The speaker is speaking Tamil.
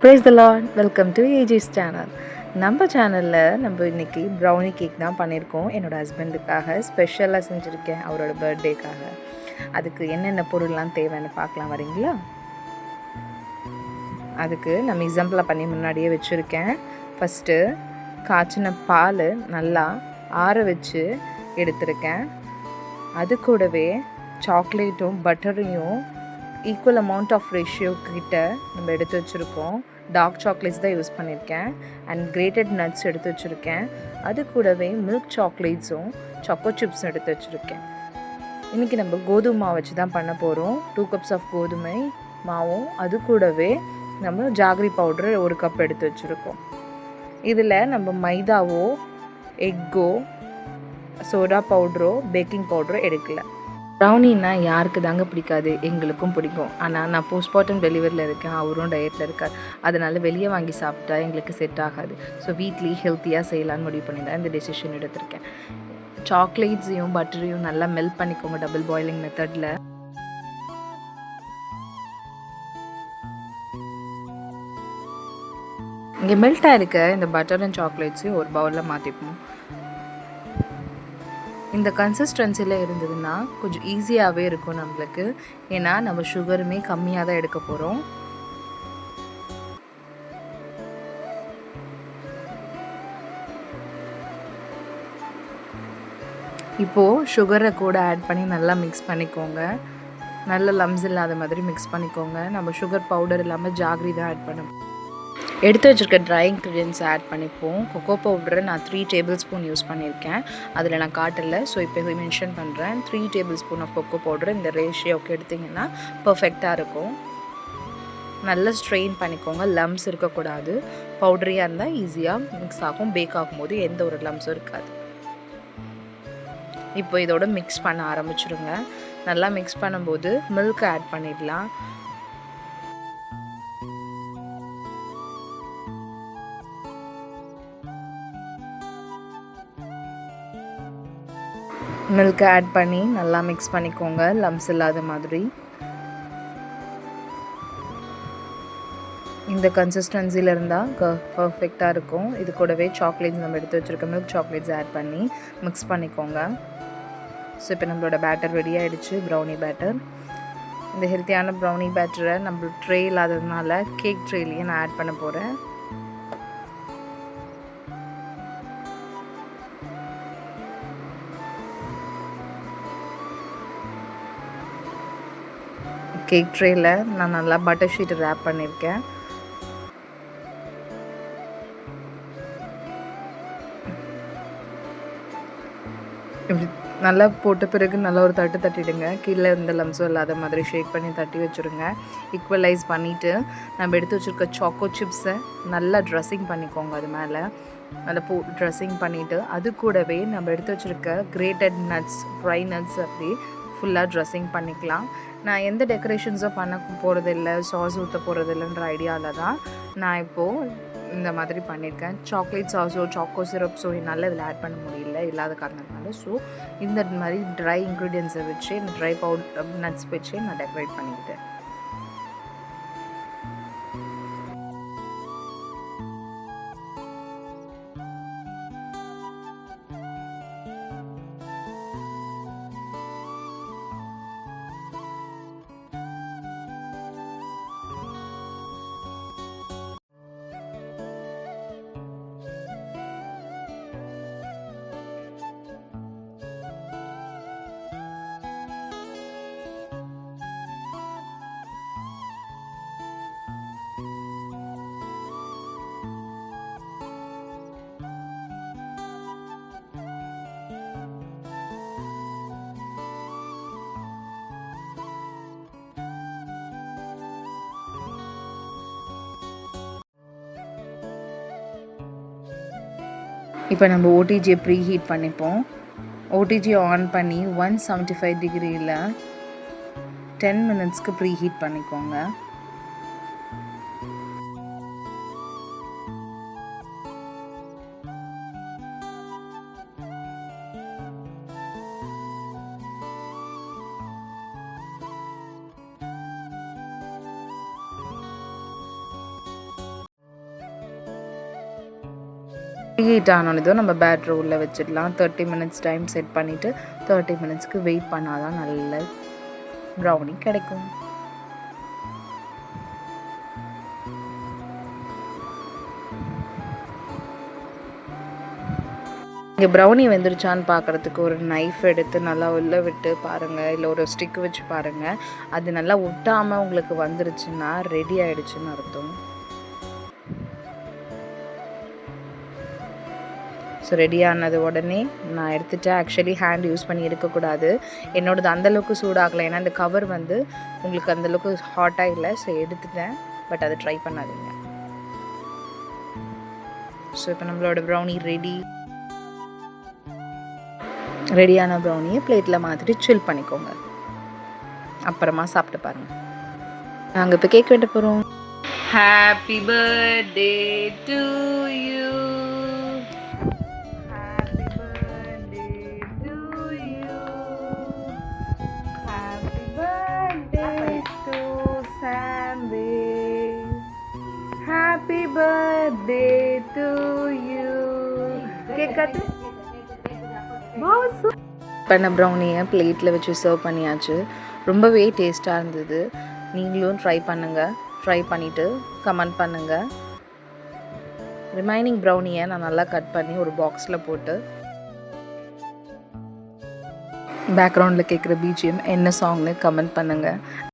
Price the Lord. Welcome to age is channel. நம்ம சேனலில் நம்ம இன்றைக்கி ப்ரௌனி கேக் தான் பண்ணியிருக்கோம். என்னோடய ஹஸ்பண்டுக்காக ஸ்பெஷலாக செஞ்சுருக்கேன், அவரோட பர்த்டேக்காக. அதுக்கு என்னென்ன பொருள்லாம் தேவைன்னு பார்க்கலாம், வரீங்களா? அதுக்கு நம்ம எக்ஸாம்பிளாக பண்ணி முன்னாடியே வச்சுருக்கேன். ஃபஸ்ட்டு காய்ச்சின பால் நல்லா ஆற வச்சு எடுத்திருக்கேன். அது கூடவே சாக்லேட்டும் பட்டரையும் ஈக்குவல் அமௌண்ட் ஆஃப் ரேஷியோ கிட்ட நம்ம எடுத்து வச்சுருக்கோம். டார்க் சாக்லேட்ஸ் தான் யூஸ் பண்ணியிருக்கேன். அண்ட் கிரேட்டட் நட்ஸ் எடுத்து வச்சுருக்கேன். அது கூடவே மில்க் சாக்லேட்ஸும் சாக்கோ சிப்ஸும் எடுத்து வச்சுருக்கேன். இன்றைக்கி நம்ம கோதுமை மாவு வச்சு தான் பண்ண போகிறோம். 2 கப்ஸ் ஆஃப் கோதுமை மாவும் அது கூடவே நம்ம ஜாகரி பவுட்ரு 1 கப் எடுத்து வச்சுருக்கோம். இதில் நம்ம மைதாவோ எக்கோ சோடா பவுட்ரோ பேக்கிங் பவுட்ரோ எடுக்கலை. ப்ரௌனின்னா யாருக்கு தாங்க பிடிக்காது, எங்களுக்கும் பிடிக்கும். ஆனால் நான் போஸ்ட்மார்ட்டம் டெலிவரியில் இருக்கேன், அவரும் டயட்டில் இருக்கார். அதனால் வெளியே வாங்கி சாப்பிட்டா எங்களுக்கு செட் ஆகாது. ஸோ வீட்லேயே ஹெல்த்தியாக செய்யலான்னு முடிவு பண்ணி தான் இந்த டெசிஷன் எடுத்திருக்கேன். சாக்லேட்ஸையும் பட்டரையும் நல்லா மெல்ட் பண்ணிக்கோங்க டபுள் பாயிலிங் மெத்தடில். இங்கே மெல்ட் ஆகிருக்க இந்த பட்டர் அண்ட் சாக்லேட்ஸையும் ஒரு பவுலில் மாற்றிப்போம். இந்த கன்சிஸ்டன்சியில் இருந்ததுன்னா கொஞ்சம் ஈஸியாகவே இருக்கும் நம்மளுக்கு. ஏன்னா நம்ம சுகருமே கம்மியாக தான் எடுக்க போகிறோம். இப்போது சுகரை கூட ஆட் பண்ணி நல்லா மிக்ஸ் பண்ணிக்கோங்க. நல்ல லம்ஸ் இல்லாத மாதிரி மிக்ஸ் பண்ணிக்கோங்க. நம்ம சுகர் பவுடர் இல்லாமல் ஜாகரி தான் ஆட் பண்ண எடுத்து வச்சுருக்க ட்ரை இன்க்ரீடியன்ஸ் ஆட் பண்ணிப்போம். கொக்கோ பவுடரை நான் 3 டேபிள் ஸ்பூன் யூஸ் பண்ணியிருக்கேன். அதில் நான் காட்டலை, ஸோ இப்போ மென்ஷன் பண்ணுறேன். 3 tablespoon of cocoa powder இந்த ரேஷியோக்கு எடுத்திங்கன்னா பர்ஃபெக்டாக இருக்கும். நல்லா ஸ்ட்ரெயின் பண்ணிக்கோங்க, லம்ஸ் இருக்கக்கூடாது. பவுடரியாக இருந்தால் ஈஸியாக மிக்ஸ் ஆகும். பேக் ஆகும்போது எந்த ஒரு லம்ஸும் இருக்காது. இப்போ இதோட மிக்ஸ் பண்ண ஆரம்பிச்சிடுங்க. நல்லா மிக்ஸ் பண்ணும்போது மில்க் ஆட் பண்ணிடலாம். மில்க் ஆட் பண்ணி நல்லா மிக்ஸ் பண்ணிக்கோங்க, லம்ஸ் இல்லாத மாதிரி. இந்த கன்சிஸ்டன்சியில் இருந்தால் பர்ஃபெக்டாக இருக்கும். இது கூடவே சாக்லேட்ஸ் நம்ம எடுத்து வச்சுருக்க மில்க் சாக்லேட்ஸ் ஆட் பண்ணி மிக்ஸ் பண்ணிக்கோங்க. ஸோ இப்போ நம்மளோட பேட்டர் ரெடி ஆகிடுச்சு, ப்ரௌனி பேட்டர். இந்த ஹெல்த்தியான ப்ரௌனி பேட்டரை நம்ம ட்ரே இல்லாததுனால கேக் ட்ரேலேயே நான் ஆட் பண்ண போகிறேன். கேக் ட்ரேயில் நான் நல்லா பட்டர் ஷீட் ரேப் பண்ணியிருக்கேன். இப்படி நல்லா போட்ட பிறகு நல்லா ஒரு தட்டு தட்டிடுங்க. கீழே இருந்த லம்ஸும் இல்லாத மாதிரி ஷேக் பண்ணி தட்டி வச்சுருங்க. ஈக்குவலைஸ் பண்ணிவிட்டு நம்ம எடுத்து வச்சுருக்க சாக்கோ சிப்ஸை நல்லா ட்ரெஸ்ஸிங் பண்ணிக்கோங்க. அது மேலே நல்லா ட்ரெஸ்ஸிங் பண்ணிவிட்டு அது கூடவே நம்ம எடுத்து வச்சுருக்க கிரேட்டட் நட்ஸ், ட்ரை நட்ஸ் அப்படி ஃபுல்லாக ட்ரெஸ்ஸிங் பண்ணிக்கலாம். நான் எந்த டெக்கரேஷன்ஸும் பண்ண போகிறதில்ல, சாஸ் ஊற்ற போகிறதில்லன்ற ஐடியாவில் தான் நான் இப்போது இந்த மாதிரி பண்ணியிருக்கேன். சாக்லேட் சாஸோ சாக்கோ சிரப்ஸோ என்னால் இதில் ஆட் பண்ண முடியல, இல்லாத காரணத்தினால. ஸோ இந்த மாதிரி ட்ரை இன்க்ரீடியன்ஸை வச்சு, இந்த ட்ரை பவுடர் நட்ஸ் வச்சு நான் டெக்கரேட் பண்ணிக்கிட்டேன். இப்போ நம்ம ஓடிஜியை ப்ரீ ஹீட் பண்ணிப்போம். ஓடிஜியை ஆன் பண்ணி 175 டிகிரியில் 10 மினிட்ஸ்க்கு ப்ரீ ஹீட் பண்ணிக்கோங்க. ஹீட் ஆனோடதும் நம்ம பேட்டரை உள்ளே வச்சிடலாம். 30 மினிட்ஸ் டைம் செட் பண்ணிவிட்டு 30 மினிட்ஸ்க்கு வெயிட் பண்ணால் தான் நல்ல ப்ரௌனி கிடைக்கும். இங்கே ப்ரௌனி வெந்துருச்சான்னு பார்க்குறதுக்கு ஒரு நைஃப் எடுத்து நல்லா உள்ளே விட்டு பாருங்கள், இல்லை ஒரு ஸ்டிக் வச்சு பாருங்கள். அது நல்லா ஒட்டாமல் உங்களுக்கு வந்துருச்சுன்னா ரெடி ஆகிடுச்சுன்னு அர்த்தம். ஸோ ரெடியானது உடனே நான் எடுத்துகிட்டேன். ஆக்சுவலி ஹேண்ட் யூஸ் பண்ணி எடுக்கக்கூடாது, என்னோடது அந்தளவுக்கு சூடாகலை. ஏன்னா இந்த கவர் வந்து உங்களுக்கு அந்தளவுக்கு ஹாட்டாக இல்லை. ஸோ எடுத்துட்டேன், பட் அதை ட்ரை பண்ணாதீங்க. ஸோ இப்போ நம்மளோட ப்ரௌனி ரெடியான ப்ரௌனியை பிளேட்டில் மாற்றிட்டு சில் பண்ணிக்கோங்க. அப்புறமா சாப்பிட்டு பாருங்கள். நாங்கள் இப்போ கேக் வெட்ட போகிறோம். Happy birthday to you. Happy birthday to you. Cake cut. பண்ண ப்ரௌனியை பிளேட்டில் வச்சு சர்வ் பண்ணியாச்சு. ரொம்பவே டேஸ்ட்டாக இருந்தது. நீங்களும் ட்ரை பண்ணுங்கள். ட்ரை பண்ணிவிட்டு கமெண்ட் பண்ணுங்கள். ரிமைனிங் ப்ரௌனியை நான் நல்லா கட் பண்ணி ஒரு பாக்ஸில் போட்டு பேக்ரவுண்டில் கேட்குற பிஜிஎம் என்ன சாங்னு கமெண்ட் பண்ணுங்கள்.